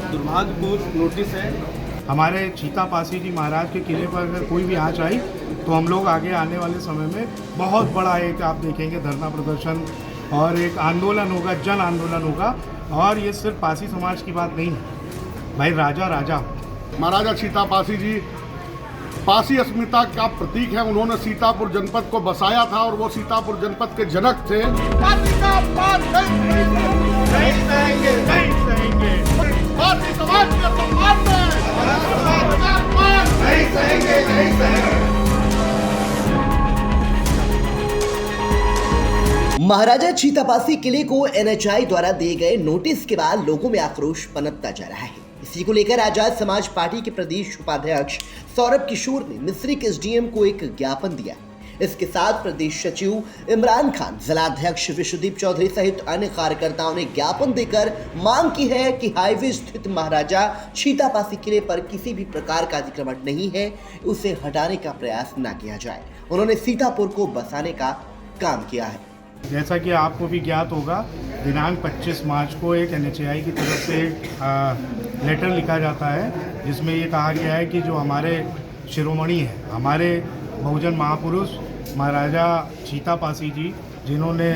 बहुत दुर्भाग्यपूर्ण नोटिस है। हमारे चीता पासी जी महाराज के किले पर अगर कोई भी आँच आई तो हम लोग आगे आने वाले समय में बहुत बड़ा एक आप देखेंगे धरना प्रदर्शन और एक आंदोलन होगा, जन आंदोलन होगा। और ये सिर्फ पासी समाज की बात नहीं है भाई, राजा राजा महाराजा चीता पासी जी पासी अस्मिता का प्रतीक है। उन्होंने सीतापुर जनपद को बसाया था और वो सीतापुर जनपद के जनक थे। पासी का अपमान नहीं सहेंगे, नहीं सहेंगे। पासी समाज के सम्मान में नहीं सहेंगे, नहीं सहेंगे। महाराजा चीतापासी किले को एनएचआई द्वारा दिए गए नोटिस के बाद लोगों में आक्रोश पनपता जा रहा है। इसी को लेकर आजाद समाज पार्टी के प्रदेश उपाध्यक्ष सौरभ किशोर ने मिश्रिक एसडीएम को एक ज्ञापन दिया। इसके साथ प्रदेश सचिव इमरान खान, जिलाध्यक्ष विश्वदीप चौधरी सहित अन्य कार्यकर्ताओं ने ज्ञापन देकर मांग की है कि हाईवे स्थित महाराजा चीतापासी किले पर किसी भी प्रकार का अतिक्रमण नहीं है, उसे हटाने का प्रयास न किया जाए। उन्होंने सीतापुर को बसाने का काम किया है। जैसा कि आपको भी ज्ञात होगा, दिनांक 25 मार्च को एक एनएचआई की तरफ से लेटर लिखा जाता है जिसमें ये कहा गया है कि जो हमारे शिरोमणि हैं, हमारे बहुजन महापुरुष महाराजा चीतापासी जी, जिन्होंने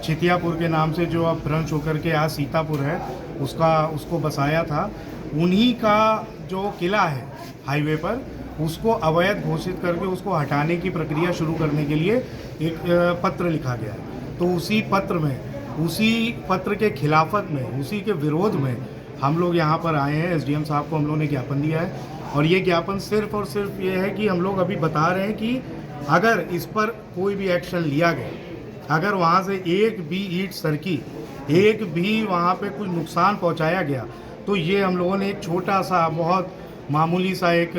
चितियापुर के नाम से जो अब भ्रंश होकर के आज सीतापुर है उसको बसाया था, उन्हीं का जो किला है हाईवे पर उसको अवैध घोषित करके उसको हटाने की प्रक्रिया शुरू करने के लिए एक पत्र लिखा गया है। तो उसी पत्र के खिलाफत में, उसी के विरोध में हम लोग यहाँ पर आए हैं। एसडीएम साहब को हम लोगों ने ज्ञापन दिया है और ये ज्ञापन सिर्फ और सिर्फ ये है कि हम लोग अभी बता रहे हैं कि अगर इस पर कोई भी एक्शन लिया गया, अगर वहाँ से एक भी ईंट सरकी, एक भी वहाँ पे कुछ नुकसान पहुँचाया गया, तो ये हम लोगों ने एक छोटा सा बहुत मामूली सा एक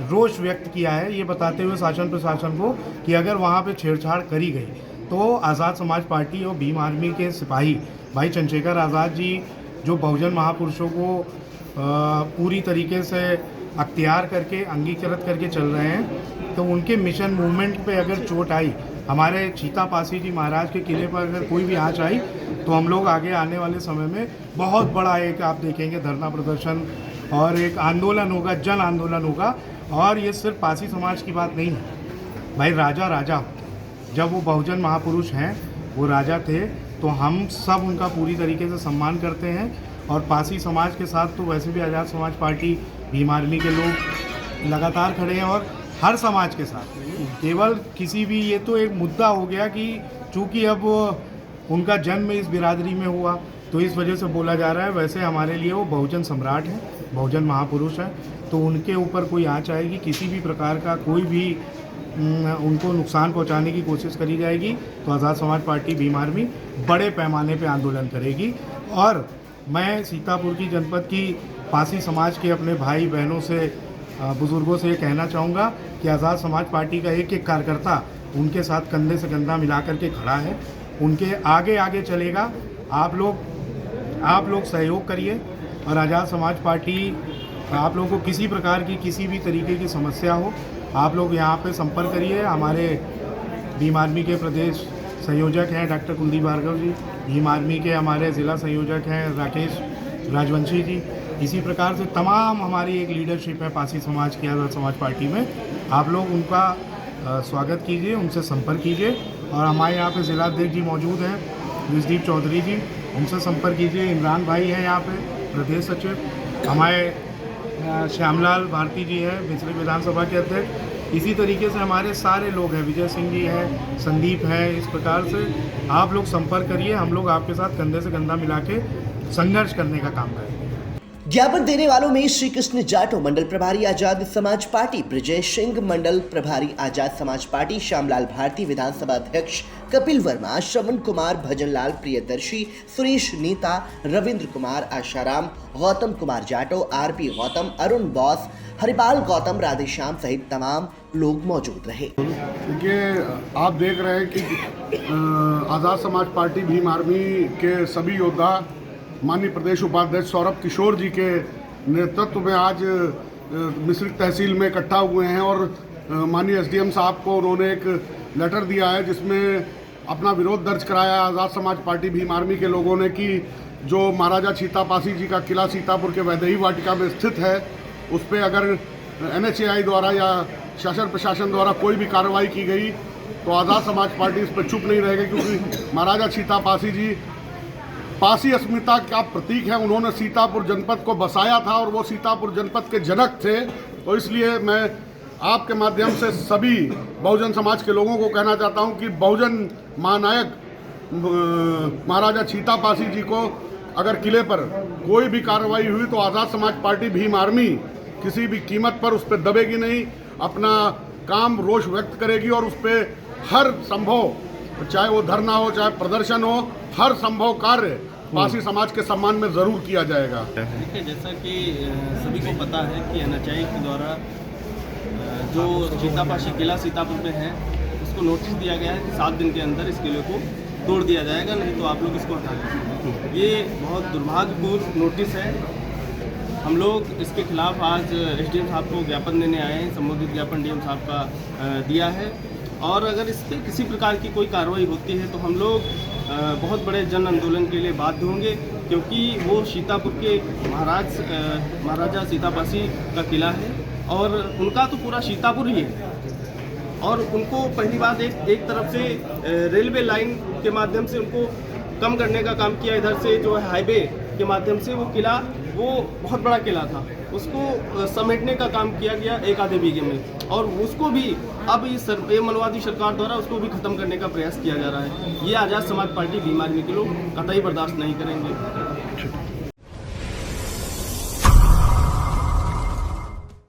रोष व्यक्त किया है, ये बताते हुए शासन प्रशासन को कि अगर वहाँ पे छेड़छाड़ करी गई तो आज़ाद समाज पार्टी और भीम आर्मी के सिपाही भाई चंद्रशेखर आज़ाद जी, जो बहुजन महापुरुषों को पूरी तरीके से अख्तियार करके अंगीकृत करके चल रहे हैं, तो उनके मिशन मूवमेंट पे अगर चोट आई, हमारे चीतापासी जी महाराज के किले पर अगर कोई भी आँच आई तो हम लोग आगे आने वाले समय में बहुत बड़ा एक आप देखेंगे धरना प्रदर्शन और एक आंदोलन होगा, जन आंदोलन होगा। और ये सिर्फ पासी समाज की बात नहीं है भाई, राजा राजा जब वो बहुजन महापुरुष हैं, वो राजा थे, तो हम सब उनका पूरी तरीके से सम्मान करते हैं। और पासी समाज के साथ तो वैसे भी आज़ाद समाज पार्टी, भीम आर्मी के लोग लगातार खड़े हैं और हर समाज के साथ। केवल किसी भी, ये तो एक मुद्दा हो गया कि चूँकि अब उनका जन्म इस बिरादरी में हुआ तो इस वजह से बोला जा रहा है, वैसे हमारे लिए वो बहुजन सम्राट हैं, बहुजन महापुरुष हैं। तो उनके ऊपर कोई आँच आएगी, किसी भी प्रकार का कोई भी उनको नुकसान पहुंचाने की कोशिश करी जाएगी तो आज़ाद समाज पार्टी, भीम आर्मी बड़े पैमाने पे आंदोलन करेगी। और मैं सीतापुर की जनपद की पासी समाज के अपने भाई बहनों से, बुज़ुर्गों से ये कहना चाहूँगा कि आज़ाद समाज पार्टी का एक एक कार्यकर्ता उनके साथ कंधे से कंधा मिला करके खड़ा है, उनके आगे आगे चलेगा। आप लोग सहयोग करिए और आज़ाद समाज पार्टी, आप लोगों को किसी प्रकार की किसी भी तरीके की समस्या हो, आप लोग यहाँ पे संपर्क करिए। हमारे भीम आर्मी के प्रदेश संयोजक हैं डॉक्टर कुलदीप भार्गव जी, भीम आर्मी के हमारे ज़िला संयोजक हैं राकेश राजवंशी जी। इसी प्रकार से तमाम हमारी एक लीडरशिप है पासी समाज की, आज़ाद समाज पार्टी में। आप लोग उनका स्वागत कीजिए, उनसे संपर्क कीजिए। और हमारे यहाँ पे ज़िलाध्यक्ष जी मौजूद हैं, विश्वदीप चौधरी जी, उनसे संपर्क कीजिए। इमरान भाई हैं यहाँ पे प्रदेश सचिव, हमारे श्यामलाल भारती जी हैं मिश्रिक विधानसभा के अध्यक्ष। इसी तरीके से हमारे सारे लोग हैं, विजय सिंह जी हैं, संदीप हैं। इस प्रकार से आप लोग संपर्क करिए, हम लोग आपके साथ कंधे से कंधा मिला के संघर्ष करने का काम करेंगे। ज्ञापन देने वालों में श्री कृष्ण जाटो मंडल प्रभारी आजाद समाज पार्टी, ब्रजेश सिंह मंडल प्रभारी आजाद समाज पार्टी, श्यामलाल भारती विधानसभा अध्यक्ष, कपिल वर्मा, श्रवण कुमार, भजनलाल प्रियदर्शी, सुरेश नेता, रविंद्र कुमार, आशाराम, गौतम कुमार जाटो, आरपी गौतम, अरुण बॉस, हरिपाल गौतम, राधेश्याम सहित तमाम लोग मौजूद रहे। देखिए, आप देख रहे हैं कि आज़ाद समाज पार्टी भीम आर्मी के सभी योद्धा माननीय प्रदेश उपाध्यक्ष सौरभ किशोर जी के नेतृत्व में आज मिश्रिक तहसील में इकट्ठा हुए हैं और माननीय एसडीएम साहब को उन्होंने एक लेटर दिया है जिसमें अपना विरोध दर्ज कराया आज़ाद समाज पार्टी भीम आर्मी के लोगों ने कि जो महाराजा सीतापासी जी का किला सीतापुर के वैदेही वाटिका में स्थित है, उस पर अगर NHAI द्वारा या शासन प्रशासन द्वारा कोई भी कार्रवाई की गई तो आज़ाद समाज पार्टी इस पर चुप नहीं रहेगी, क्योंकि महाराजा सीतापासी जी पासी अस्मिता का प्रतीक है। उन्होंने सीतापुर जनपद को बसाया था और वो सीतापुर जनपद के जनक थे। तो इसलिए मैं आपके माध्यम से सभी बहुजन समाज के लोगों को कहना चाहता हूं कि बहुजन महानायक महाराजा सीतापासी जी को अगर किले पर कोई भी कार्रवाई हुई तो आज़ाद समाज पार्टी भीम आर्मी किसी भी कीमत पर उस पर दबेगी नहीं, अपना काम रोष व्यक्त करेगी और उस पर हर संभव, चाहे वो धरना हो चाहे प्रदर्शन हो, हर संभव कार्य पासी समाज के सम्मान में ज़रूर किया जाएगा। देखिए, जैसा कि सभी को पता है कि NHAI के द्वारा जो सीतापासी किला सीतापुर में है उसको नोटिस दिया गया है कि 7 दिन के अंदर इस किले को तोड़ दिया जाएगा, नहीं तो आप लोग इसको हटा दें। ये बहुत दुर्भाग्यपूर्ण नोटिस है। हम लोग इसके खिलाफ आज SDM साहब को ज्ञापन देने आए हैं। संबोधित ज्ञापन DM साहब का दिया है, और अगर इस पर किसी प्रकार की कोई कार्रवाई होती है तो हम लोग बहुत बड़े जन आंदोलन के लिए बाध्य होंगे, क्योंकि वो सीतापुर के महाराजा सीतापासी का किला है और उनका तो पूरा सीतापुर ही है। और उनको पहली बात एक तरफ से रेलवे लाइन के माध्यम से उनको कम करने का काम किया, इधर से जो है हाईवे के माध्यम से वो किला, वो बहुत बड़ा किला था, उसको समेटने का काम किया गया 1 आधे बीघे में, और उसको भी अब ये मनवादी सरकार द्वारा उसको भी खत्म करने का प्रयास किया जा रहा है। ये आज़ाद समाज पार्टी भीम आर्मी के लोग कतई बर्दाश्त नहीं करेंगे।